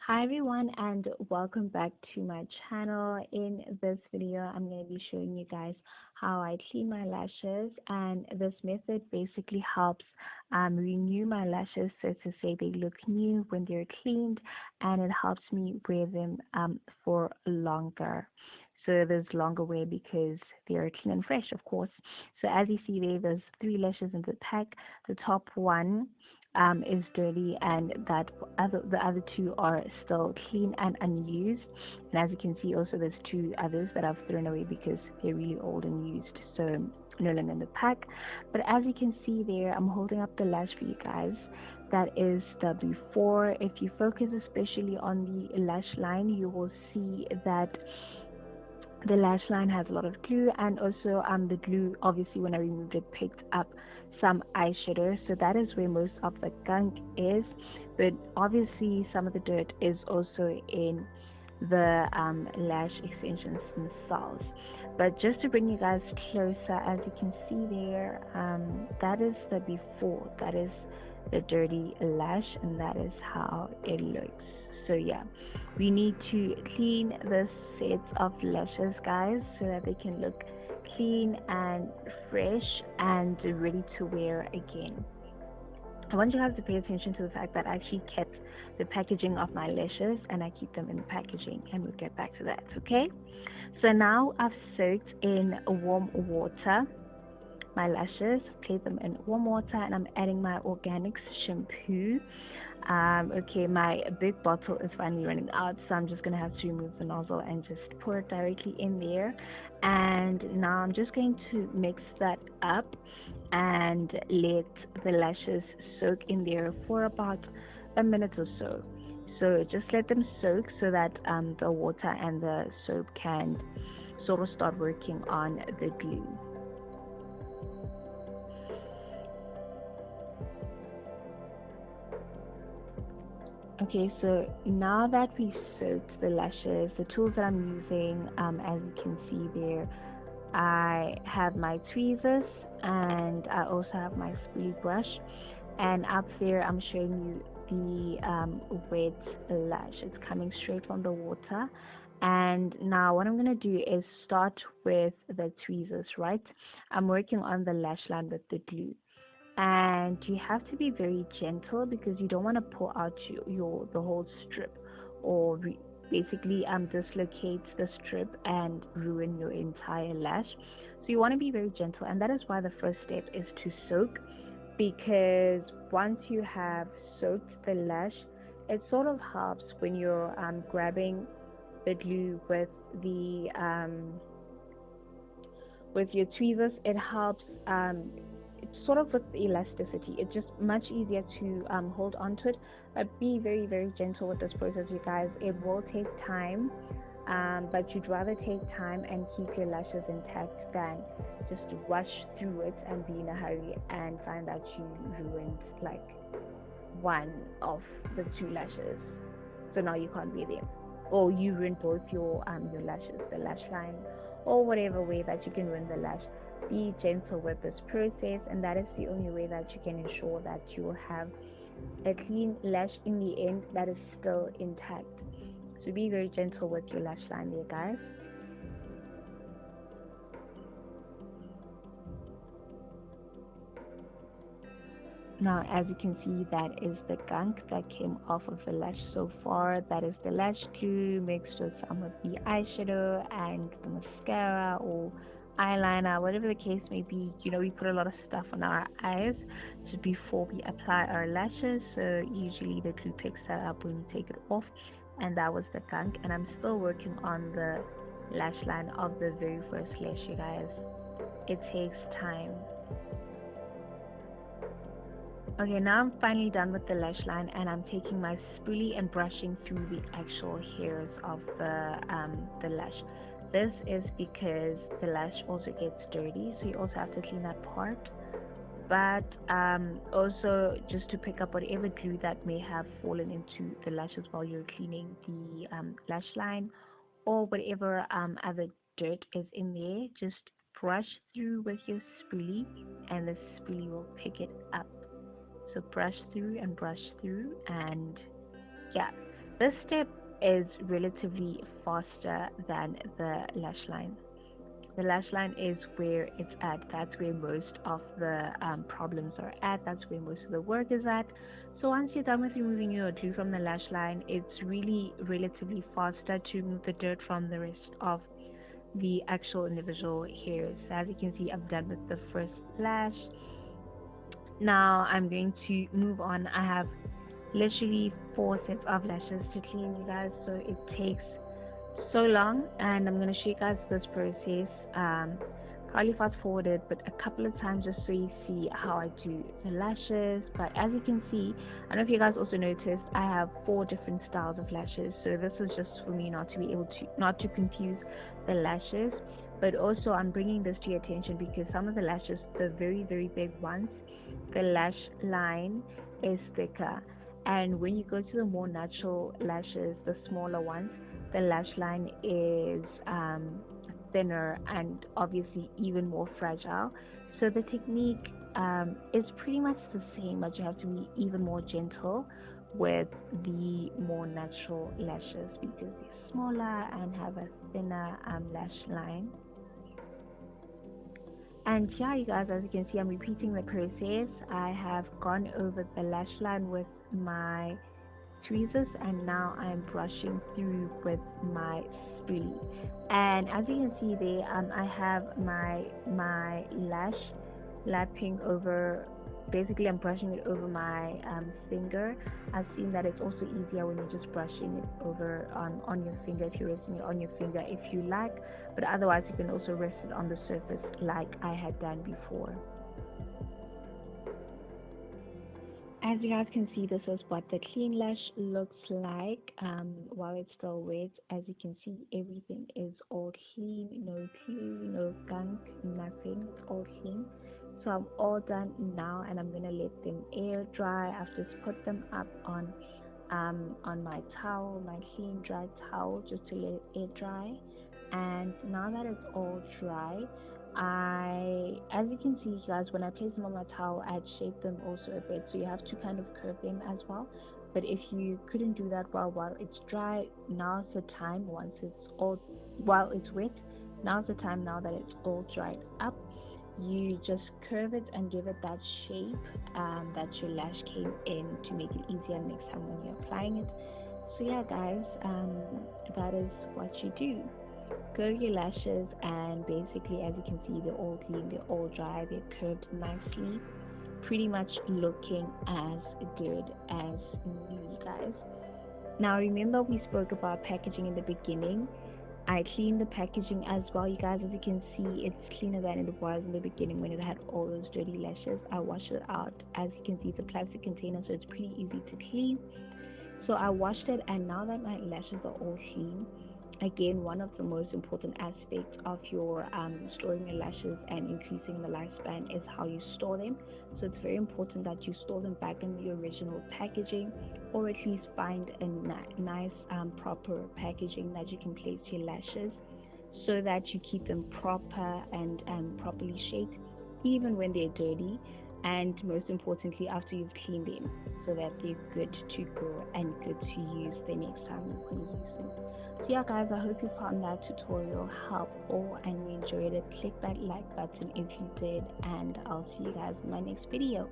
Hi everyone and welcome back to my channel. In this video I'm going to be showing you guys how I clean my lashes, and this method basically helps renew my lashes, so to say they look new when they're cleaned, and it helps me wear them for longer. So there's longer wear because they are clean and fresh, of course. So as you see there's three lashes in the pack. The top one is dirty, and the other two are still clean and unused. And as you can see, also there's two others that I've thrown away because they're really old and used, so no longer in the pack. But as you can see there, I'm holding up the lash for you guys. That is the before. If you focus especially on the lash line, you will see that the lash line has a lot of glue, and also the glue, obviously when I removed it, picked up some eyeshadow, so that is where most of the gunk is. But obviously some of the dirt is also in the lash extensions themselves. But just to bring you guys closer, as you can see there, that is the before, that is the dirty lash, and that is how it looks. So yeah, we need to clean this set of lashes, guys, so that they can look clean and fresh and ready to wear again. I want you guys to pay attention to the fact that I actually kept the packaging of my lashes, and I keep them in the packaging, and we'll get back to that. Okay, so now I've soaked in warm water my lashes, place them in warm water, and I'm adding my organics shampoo. Okay, my big bottle is finally running out, so I'm just gonna have to remove the nozzle and just pour it directly in there. And now I'm just going to mix that up and let the lashes soak in there for about a minute or so. So just let them soak so that the water and the soap can sort of start working on the glue. Okay, so now that we soaked the lashes, the tools that I'm using, as you can see there, I have my tweezers, and I also have my spoolie brush. And up there, I'm showing you the wet lash. It's coming straight from the water. And now what I'm going to do is start with the tweezers, right? I'm working on the lash line with the glue, and you have to be very gentle because you don't want to pull out your the whole strip, or basically dislocate the strip and ruin your entire lash. So you want to be very gentle, and that is why the first step is to soak, because once you have soaked the lash, it sort of helps when you're grabbing the glue with your tweezers. It helps sort of with elasticity. It's just much easier to hold on to it. But be very, very gentle with this process, you guys. It will take time, but you'd rather take time and keep your lashes intact than just rush through it and be in a hurry and find out you ruined like one of the two lashes. So now you can't wear them, or you ruin both your lashes, the lash line, or whatever way that you can ruin the lash. Be gentle with this process, and that is the only way that you can ensure that you will have a clean lash in the end that is still intact. So be very gentle with your lash line there, guys. Now, as you can see, that is the gunk that came off of the lash so far. That is the lash glue mixed with some of the eyeshadow and the mascara or eyeliner, whatever the case may be. You know, we put a lot of stuff on our eyes just before we apply our lashes, so usually the glue picks that up when we take it off, and that was the gunk. And I'm still working on the lash line of the very first lash, you guys. It takes time. Okay, now I'm finally done with the lash line, and I'm taking my spoolie and brushing through the actual hairs of the lash. This is because the lash also gets dirty, so you also have to clean that part. But also just to pick up whatever glue that may have fallen into the lashes while you're cleaning the lash line, or whatever other dirt is in there. Just brush through with your spoolie, and the spoolie will pick it up. So brush through and brush through, and yeah, This step is relatively faster than the lash line. The lash line is where it's at. That's where most of the problems are at. That's where most of the work is at. So once you're done with removing your glue from the lash line, it's really relatively faster to remove the dirt from the rest of the actual individual hairs. So as you can see, I've done with the first lash. Now I'm going to move on. I have literally 4 sets of lashes to clean, you guys, so it takes so long, and I'm going to show you guys this process. Probably fast forward it, but a couple of times just so you see how I do the lashes. But as you can see, I don't know if you guys also noticed, I have 4 different styles of lashes. So this is just for me not to be able to not to confuse the lashes. But also I'm bringing this to your attention because some of the lashes, the very big ones, the lash line is thicker, and when you go to the more natural lashes, the smaller ones, the lash line is thinner and obviously even more fragile. So the technique is pretty much the same, but you have to be even more gentle with the more natural lashes because they're smaller and have a thinner lash line. And yeah, you guys, as you can see, I'm repeating the process. I have gone over the lash line with my tweezers, and now I'm brushing through with my spoolie. And as you can see there, I have my lash lapping over. Basically, I'm brushing it over my finger. I've seen that it's also easier when you're just brushing it over on your finger, if you're resting it on your finger if you like, but otherwise you can also rest it on the surface like I had done before. As you guys can see, this is what the clean lash looks like while it's still wet. As you can see, everything is all clean, no glue, no gunk, nothing. It's all clean. So I'm all done now, and I'm gonna let them air dry. I've just put them up on my towel, my clean dry towel, just to let it air dry. And now that it's all dry, as you can see, guys, when I place them on my towel, I had shaped them also a bit, so you have to kind of curve them as well. But if you couldn't do that while it's dry, now's the time. Once it's all while it's wet, now's the time. Now that it's all dried up, you just curve it and give it that shape that your lash came in to make it easier next time when you're applying it. So yeah, guys, that is what you do. Curve your lashes, and basically, as you can see, they're all clean, they're all dry, they're curved nicely, pretty much looking as good as new, guys. Now remember, we spoke about packaging in the beginning. I cleaned the packaging as well, you guys. As you can see, it's cleaner than it was in the beginning when it had all those dirty lashes. I washed it out. As you can see, it's a plastic container, so it's pretty easy to clean. So I washed it, and now that my lashes are all clean, again, one of the most important aspects of your storing your lashes and increasing the lifespan is how you store them. So it's very important that you store them back in the original packaging, or at least find a nice proper packaging that you can place your lashes, so that you keep them proper and properly shaped even when they're dirty, and most importantly after you've cleaned them, so that they're good to go and good to use the next time you're going to use them. So yeah, guys, I hope you found that tutorial helpful and you enjoyed it. Click that like button if you did, and I'll see you guys in my next video.